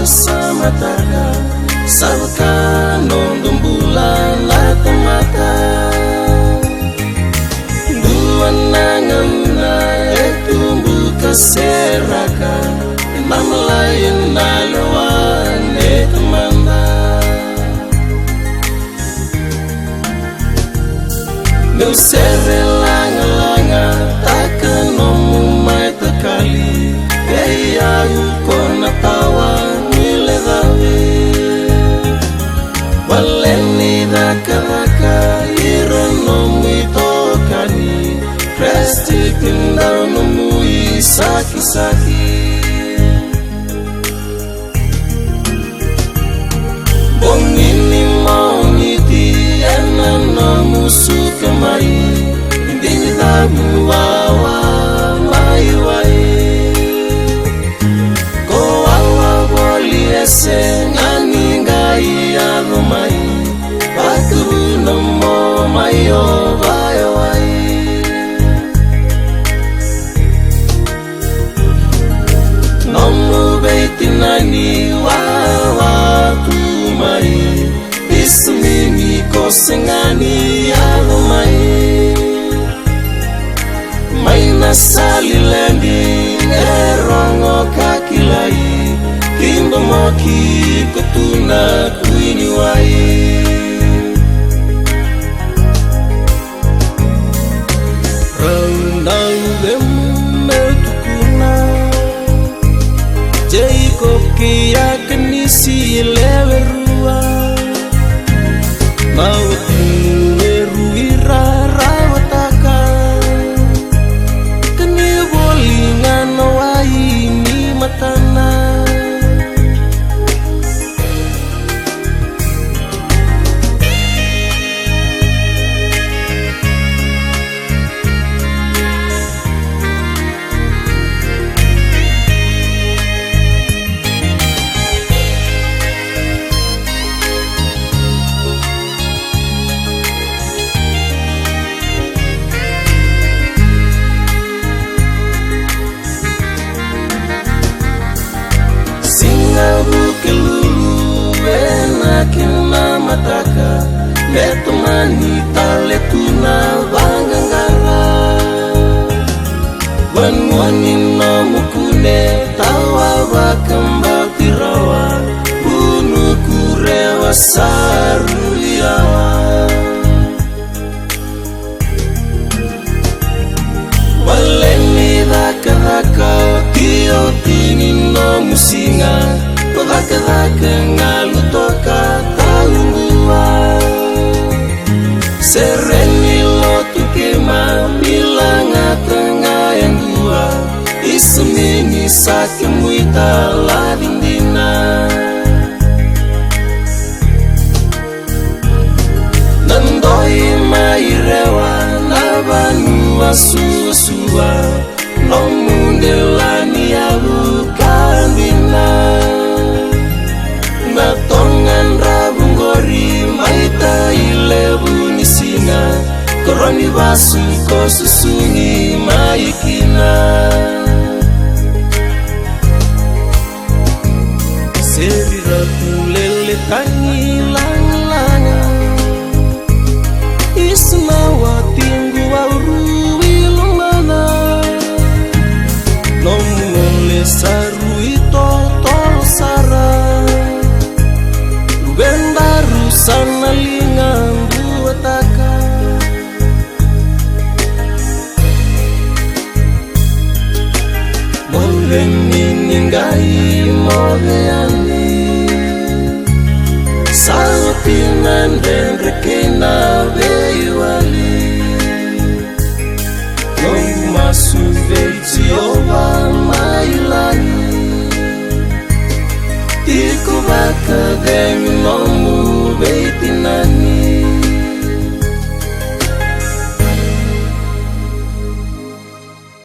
bersama taka sabukan nondong bulan atau mata dua nangamna tumbuh keseraka nama lain nalawan temanna meu serelanga takkan nomu mai tekali gaya kona tawa nile dawe waleni daka ironomu itokani presti kindau nomu isaki bongini mongiti enanomu suka mai indini damu wawa mai wai ko wawa boli esengani ngai alumai batu nomo mayo vai wai nomu beitinani wawa tumai ismini kosengani alumai maina salilendi erongo kakilai kimbo moki kutuna kuini wai rendang lemu tukuna Jacob kia kenisi lewerua mau ruira rawataka keni bolingan wai ni matana mataka letumani taletuna banganggara wanwani nomukune tawa bakambal tirawa bunu kurewa saruyawa waleni daka tio tini nomusinga daka ngalutoka taungua sereni lotu kema milanga tengah yang gua ismini sakemuita ladindina nandoi mairewa nabanu asua nomundelani alukandina natongan rabung gori maita ilebu nisina koroni basu ko susungi maikina seriraku lele tangi lang-langa isnawa tinggu auru ilumana nomule saru ito tolsara bendaru sana lingan buataka moleni ninggai moleani sautinan